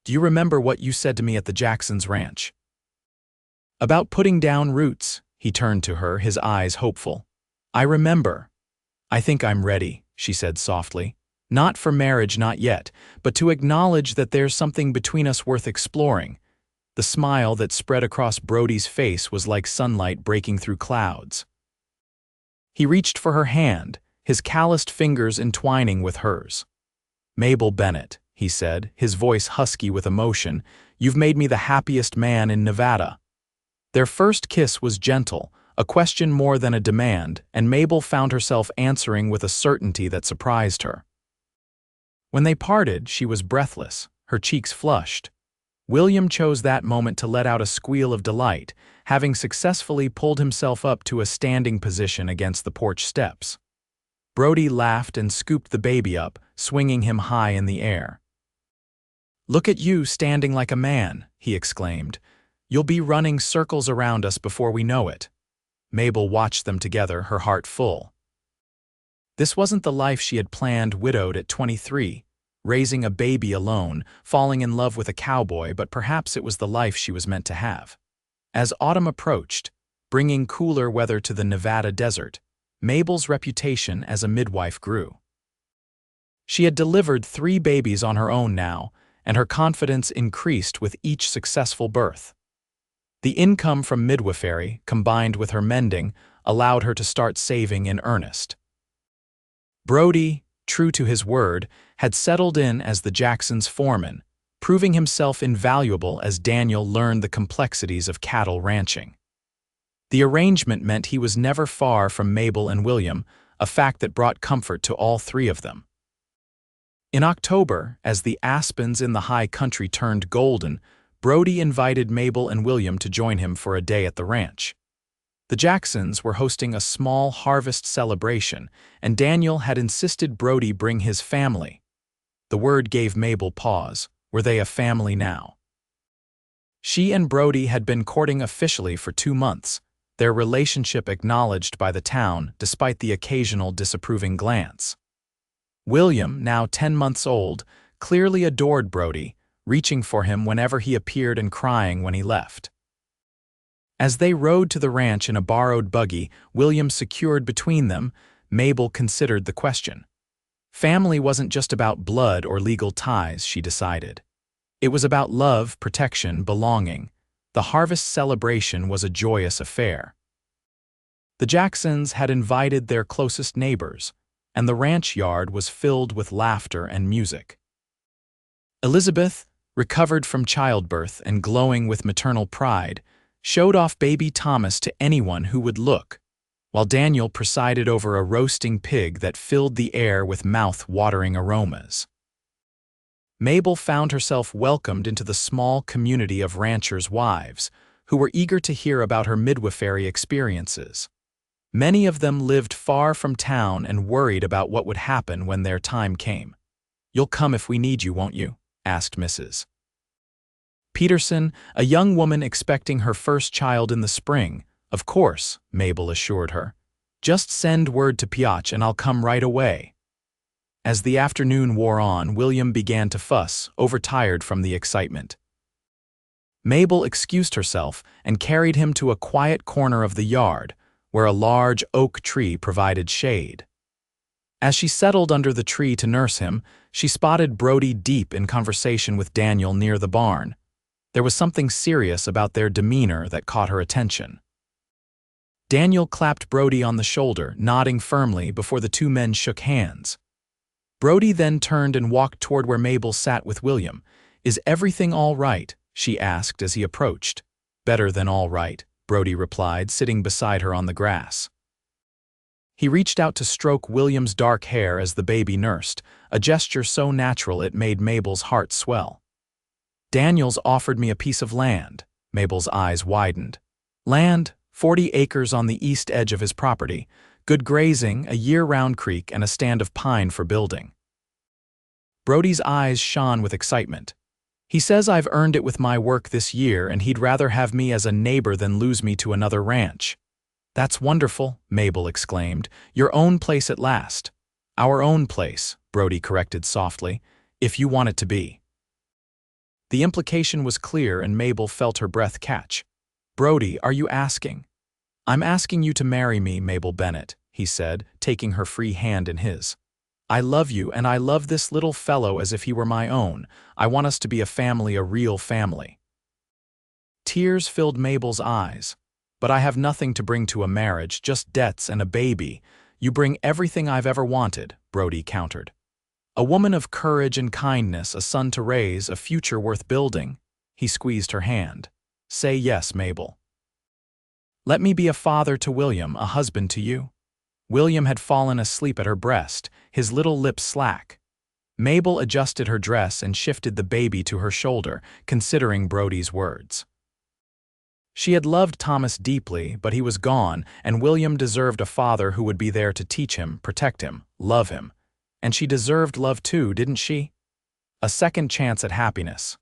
"do you remember what you said to me at the Jacksons' ranch?" "About putting down roots," he turned to her, his eyes hopeful. "I remember. I think I'm ready," she said softly. "Not for marriage, not yet, but to acknowledge that there's something between us worth exploring." The smile that spread across Brody's face was like sunlight breaking through clouds. He reached for her hand, his calloused fingers entwining with hers. "Mabel Bennett," he said, his voice husky with emotion, "you've made me the happiest man in Nevada." Their first kiss was gentle, a question more than a demand, and Mabel found herself answering with a certainty that surprised her. When they parted, she was breathless, her cheeks flushed. William chose that moment to let out a squeal of delight, having successfully pulled himself up to a standing position against the porch steps. Brody laughed and scooped the baby up, swinging him high in the air. "Look at you standing like a man," he exclaimed. "You'll be running circles around us before we know it." Mabel watched them together, her heart full. This wasn't the life she had planned, widowed at 23, raising a baby alone, falling in love with a cowboy, but perhaps it was the life she was meant to have. As autumn approached, bringing cooler weather to the Nevada desert, Mabel's reputation as a midwife grew. She had delivered 3 babies on her own now, and her confidence increased with each successful birth. The income from midwifery, combined with her mending, allowed her to start saving in earnest. Brody, true to his word, had settled in as the Jacksons' foreman, proving himself invaluable as Daniel learned the complexities of cattle ranching. The arrangement meant he was never far from Mabel and William, a fact that brought comfort to all three of them. In October, as the aspens in the high country turned golden, Brody invited Mabel and William to join him for a day at the ranch. The Jacksons were hosting a small harvest celebration, and Daniel had insisted Brody bring his family. The word gave Mabel pause. Were they a family now? She and Brody had been courting officially for 2 months, their relationship acknowledged by the town despite the occasional disapproving glance. William, now 10 months old, clearly adored Brody, reaching for him whenever he appeared and crying when he left. As they rode to the ranch in a borrowed buggy William secured between them, Mabel considered the question. Family wasn't just about blood or legal ties, she decided. It was about love, protection, belonging. The harvest celebration was a joyous affair. The Jacksons had invited their closest neighbors, and the ranch yard was filled with laughter and music. Elizabeth, recovered from childbirth and glowing with maternal pride, showed off baby Thomas to anyone who would look, while Daniel presided over a roasting pig that filled the air with mouth-watering aromas. Mabel found herself welcomed into the small community of ranchers' wives, who were eager to hear about her midwifery experiences. Many of them lived far from town and worried about what would happen when their time came. "You'll come if we need you, won't you?" asked Mrs. Peterson, a young woman expecting her first child in the spring. "Of course," Mabel assured her. "Just send word to Piotr and I'll come right away." As the afternoon wore on, William began to fuss, overtired from the excitement. Mabel excused herself and carried him to a quiet corner of the yard, where a large oak tree provided shade. As she settled under the tree to nurse him, she spotted Brody deep in conversation with Daniel near the barn. There was something serious about their demeanor that caught her attention. Daniel clapped Brody on the shoulder, nodding firmly before the two men shook hands. Brody then turned and walked toward where Mabel sat with William. "Is everything all right?" she asked as he approached. "Better than all right," Brody replied, sitting beside her on the grass. He reached out to stroke William's dark hair as the baby nursed, a gesture so natural it made Mabel's heart swell. "Daniel's offered me a piece of land." Mabel's eyes widened. "Land, 40 acres on the east edge of his property, good grazing, a year-round creek, and a stand of pine for building." Brody's eyes shone with excitement. "He says I've earned it with my work this year and he'd rather have me as a neighbor than lose me to another ranch." "That's wonderful," Mabel exclaimed. "Your own place at last." "Our own place," Brody corrected softly, "if you want it to be." The implication was clear and Mabel felt her breath catch. "Brody, are you asking?" "I'm asking you to marry me, Mabel Bennett," he said, taking her free hand in his. "I love you and I love this little fellow as if he were my own. I want us to be a family, a real family." Tears filled Mabel's eyes. "But I have nothing to bring to a marriage, just debts and a baby." "You bring everything I've ever wanted," Brody countered. "A woman of courage and kindness, a son to raise, a future worth building." He squeezed her hand. "Say yes, Mabel." "Let me be a father to William, a husband to you." William had fallen asleep at her breast, his little lips slack. Mabel adjusted her dress and shifted the baby to her shoulder, considering Brody's words. She had loved Thomas deeply, but he was gone, and William deserved a father who would be there to teach him, protect him, love him. And she deserved love too, didn't she? A second chance at happiness.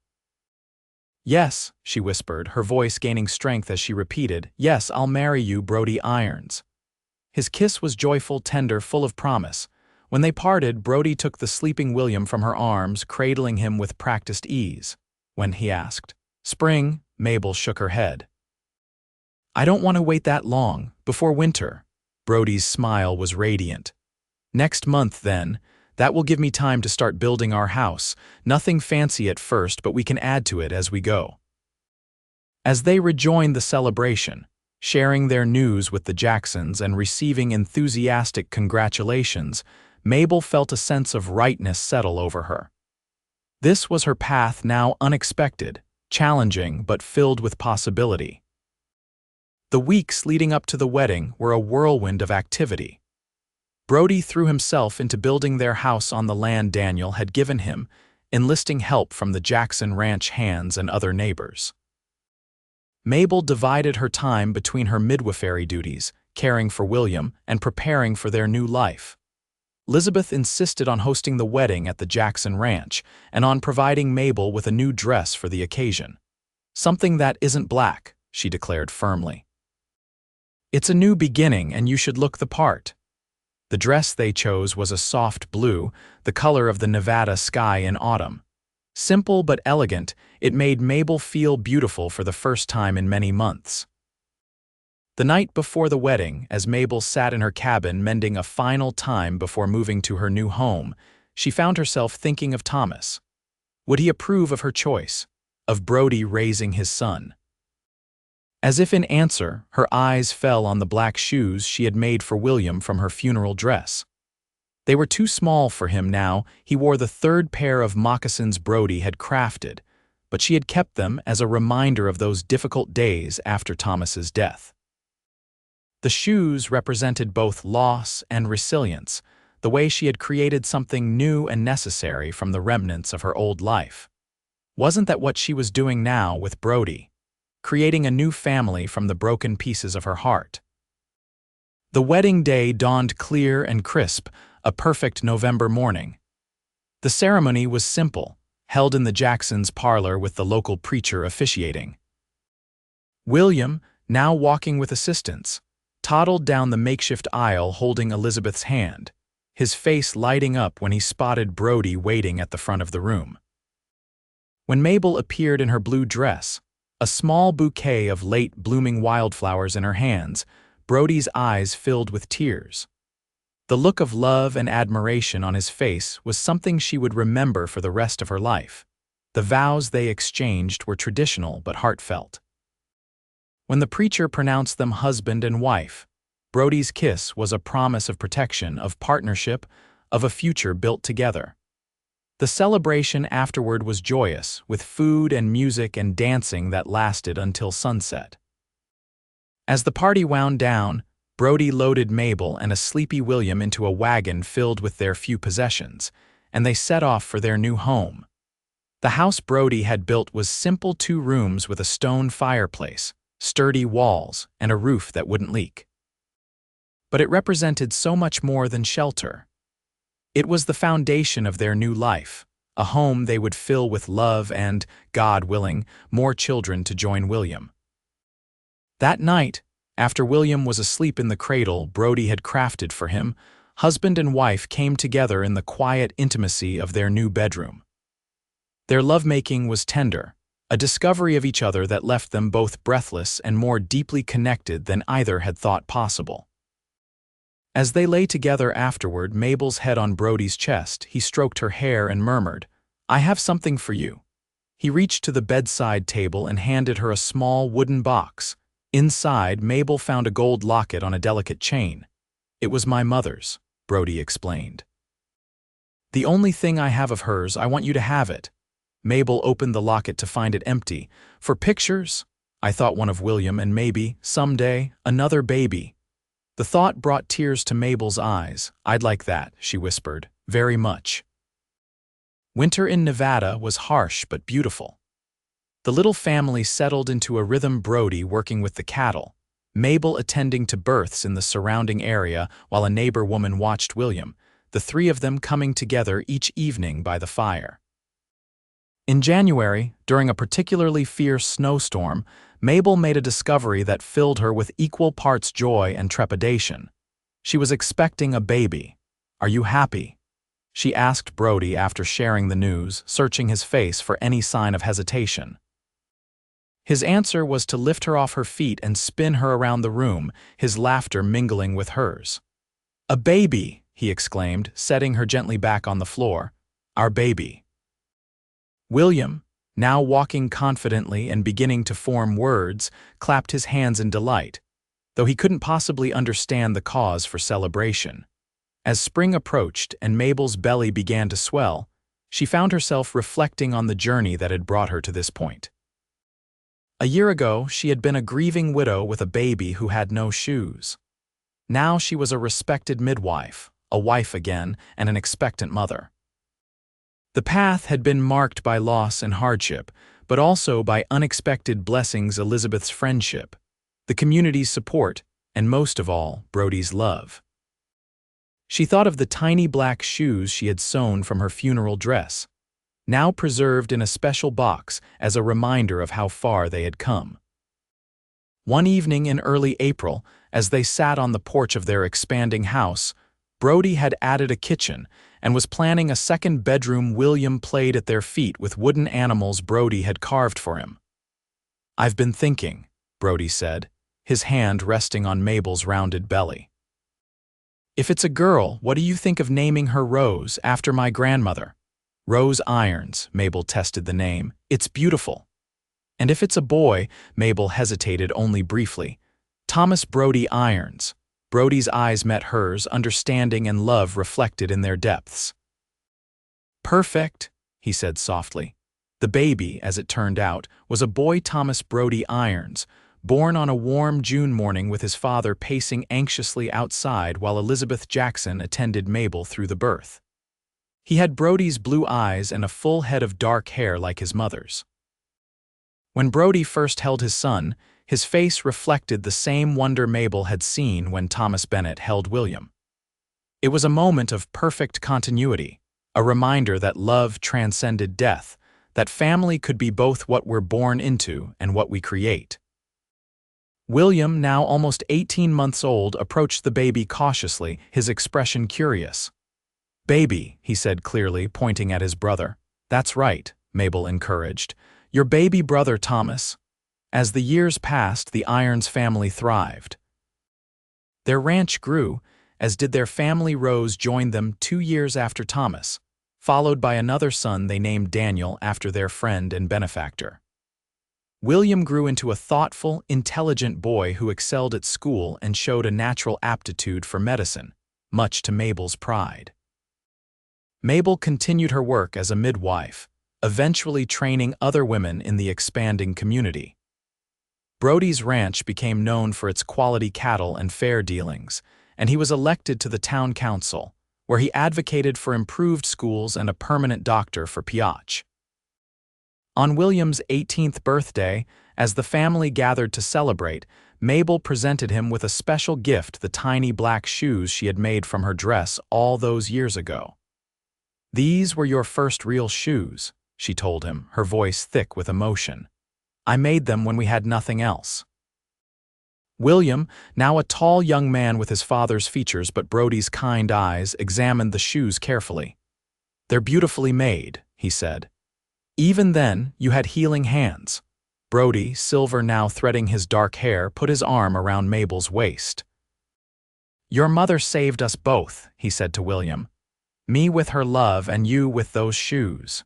"Yes," she whispered, her voice gaining strength as she repeated, "Yes, I'll marry you, Brody Irons." His kiss was joyful, tender, full of promise. When they parted, Brody took the sleeping William from her arms, cradling him with practiced ease. When he asked, "Spring," Mabel shook her head. "I don't want to wait that long, before winter." Brody's smile was radiant. "Next month, then. That will give me time to start building our house. Nothing fancy at first, but we can add to it as we go." As they rejoined the celebration, sharing their news with the Jacksons and receiving enthusiastic congratulations, Mabel felt a sense of rightness settle over her. This was her path, now unexpected, challenging, but filled with possibility. The weeks leading up to the wedding were a whirlwind of activity. Brody threw himself into building their house on the land Daniel had given him, enlisting help from the Jackson Ranch hands and other neighbors. Mabel divided her time between her midwifery duties, caring for William, and preparing for their new life. Elizabeth insisted on hosting the wedding at the Jackson Ranch and on providing Mabel with a new dress for the occasion. "Something that isn't black," she declared firmly. "It's a new beginning and you should look the part." The dress they chose was a soft blue, the color of the Nevada sky in autumn. Simple but elegant, it made Mabel feel beautiful for the first time in many months. The night before the wedding, as Mabel sat in her cabin mending a final time before moving to her new home, she found herself thinking of Thomas. Would he approve of her choice, of Brody raising his son? As if in answer, her eyes fell on the black shoes she had made for William from her funeral dress. They were too small for him now. He wore the third pair of moccasins Brody had crafted, but she had kept them as a reminder of those difficult days after Thomas's death. The shoes represented both loss and resilience, the way she had created something new and necessary from the remnants of her old life. Wasn't that what she was doing now with Brody? Creating a new family from the broken pieces of her heart. The wedding day dawned clear and crisp, a perfect November morning. The ceremony was simple, held in the Jacksons' parlor with the local preacher officiating. William, now walking with assistance, toddled down the makeshift aisle holding Elizabeth's hand, his face lighting up when he spotted Brody waiting at the front of the room. When Mabel appeared in her blue dress, a small bouquet of late-blooming wildflowers in her hands, Brody's eyes filled with tears. The look of love and admiration on his face was something she would remember for the rest of her life. The vows they exchanged were traditional but heartfelt. When the preacher pronounced them husband and wife, Brody's kiss was a promise of protection, of partnership, of a future built together. The celebration afterward was joyous, with food and music and dancing that lasted until sunset. As the party wound down, Brody loaded Mabel and a sleepy William into a wagon filled with their few possessions, and they set off for their new home. The house Brody had built was simple 2 rooms with a stone fireplace, sturdy walls, and a roof that wouldn't leak. But it represented so much more than shelter. It was the foundation of their new life, a home they would fill with love and, God willing, more children to join William. That night, after William was asleep in the cradle Brody had crafted for him, husband and wife came together in the quiet intimacy of their new bedroom. Their lovemaking was tender, a discovery of each other that left them both breathless and more deeply connected than either had thought possible. As they lay together afterward, Mabel's head on Brody's chest, he stroked her hair and murmured, "I have something for you." He reached to the bedside table and handed her a small wooden box. Inside, Mabel found a gold locket on a delicate chain. "It was my mother's," Brody explained. "The only thing I have of hers, I want you to have it." Mabel opened the locket to find it empty. "For pictures? I thought one of William and maybe, someday, another baby." The thought brought tears to Mabel's eyes. "I'd like that," she whispered, "very much." Winter in Nevada was harsh but beautiful. The little family settled into a rhythm, Brody working with the cattle, Mabel attending to births in the surrounding area while a neighbor woman watched William, the 3 of them coming together each evening by the fire. In January, during a particularly fierce snowstorm, Mabel made a discovery that filled her with equal parts joy and trepidation. She was expecting a baby. "Are you happy?" she asked Brody after sharing the news, searching his face for any sign of hesitation. His answer was to lift her off her feet and spin her around the room, his laughter mingling with hers. "A baby!" he exclaimed, setting her gently back on the floor. "Our baby." William, now walking confidently and beginning to form words, clapped his hands in delight, though he couldn't possibly understand the cause for celebration. As spring approached and Mabel's belly began to swell, she found herself reflecting on the journey that had brought her to this point. A year ago, she had been a grieving widow with a baby who had no shoes. Now she was a respected midwife, a wife again, and an expectant mother. The path had been marked by loss and hardship, but also by unexpected blessings: Elizabeth's friendship, the community's support, and most of all, Brody's love. She thought of the tiny black shoes she had sewn from her funeral dress, now preserved in a special box as a reminder of how far they had come. One evening in early April, as they sat on the porch of their expanding house, Brody had added a kitchen and was planning a second bedroom. William played at their feet with wooden animals Brody had carved for him. "I've been thinking," Brody said, his hand resting on Mabel's rounded belly. "If it's a girl, what do you think of naming her Rose, after my grandmother?" "Rose Irons," Mabel tested the name. "It's beautiful." "And if it's a boy," Mabel hesitated only briefly. "Thomas Brody Irons." Brody's eyes met hers, understanding and love reflected in their depths. "Perfect," he said softly. The baby, as it turned out, was a boy, Thomas Brody Irons, born on a warm June morning with his father pacing anxiously outside while Elizabeth Jackson attended Mabel through the birth. He had Brody's blue eyes and a full head of dark hair like his mother's. When Brody first held his son, his face reflected the same wonder Mabel had seen when Thomas Bennett held William. It was a moment of perfect continuity, a reminder that love transcended death, that family could be both what we're born into and what we create. William, now almost 18 months old, approached the baby cautiously, his expression curious. "Baby," he said clearly, pointing at his brother. "That's right," Mabel encouraged. "Your baby brother, Thomas." As the years passed, the Irons family thrived. Their ranch grew, as did their family. Rose joined them 2 years after Thomas, followed by another son they named Daniel after their friend and benefactor. William grew into a thoughtful, intelligent boy who excelled at school and showed a natural aptitude for medicine, much to Mabel's pride. Mabel continued her work as a midwife, eventually training other women in the expanding community. Brody's ranch became known for its quality cattle and fair dealings, and he was elected to the town council, where he advocated for improved schools and a permanent doctor for Piotr. On William's 18th birthday, as the family gathered to celebrate, Mabel presented him with a special gift: the tiny black shoes she had made from her dress all those years ago. "These were your first real shoes," she told him, her voice thick with emotion. "I made them when we had nothing else." William, now a tall young man with his father's features but Brody's kind eyes, examined the shoes carefully. "They're beautifully made," he said. "Even then, you had healing hands." Brody, silver now threading his dark hair, put his arm around Mabel's waist. "Your mother saved us both," he said to William. "Me with her love and you with those shoes."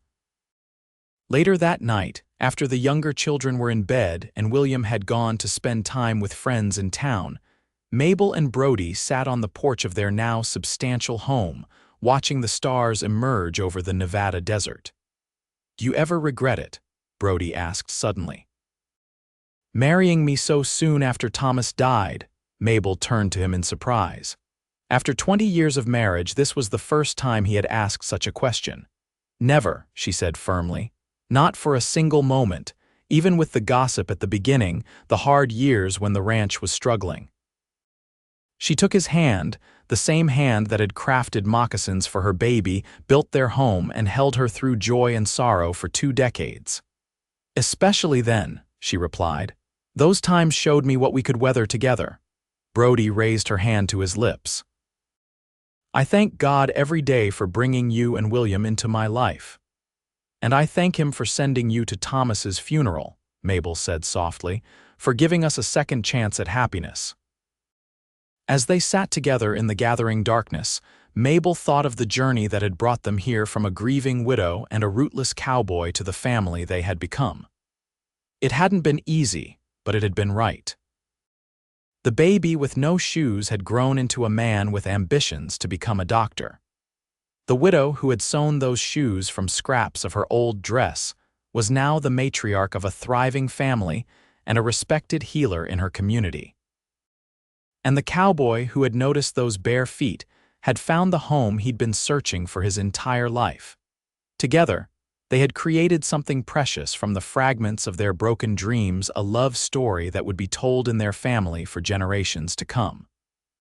Later that night, after the younger children were in bed and William had gone to spend time with friends in town, Mabel and Brody sat on the porch of their now substantial home, watching the stars emerge over the Nevada desert. "Do you ever regret it?" Brody asked suddenly. "Marrying me so soon after Thomas died?" Mabel turned to him in surprise. After 20 years of marriage, this was the first time he had asked such a question. "Never," she said firmly. "Not for a single moment, even with the gossip at the beginning, the hard years when the ranch was struggling." She took his hand, the same hand that had crafted moccasins for her baby, built their home, and held her through joy and sorrow for 2 decades. "Especially then," she replied. "Those times showed me what we could weather together." Brody raised her hand to his lips. "I thank God every day for bringing you and William into my life. And I thank him for sending you to Thomas's funeral," Mabel said softly, "for giving us a second chance at happiness." As they sat together in the gathering darkness, Mabel thought of the journey that had brought them here, from a grieving widow and a rootless cowboy to the family they had become. It hadn't been easy, but it had been right. The baby with no shoes had grown into a man with ambitions to become a doctor. The widow who had sewn those shoes from scraps of her old dress was now the matriarch of a thriving family and a respected healer in her community. And the cowboy who had noticed those bare feet had found the home he'd been searching for his entire life. Together, they had created something precious from the fragments of their broken dreams, a love story that would be told in their family for generations to come.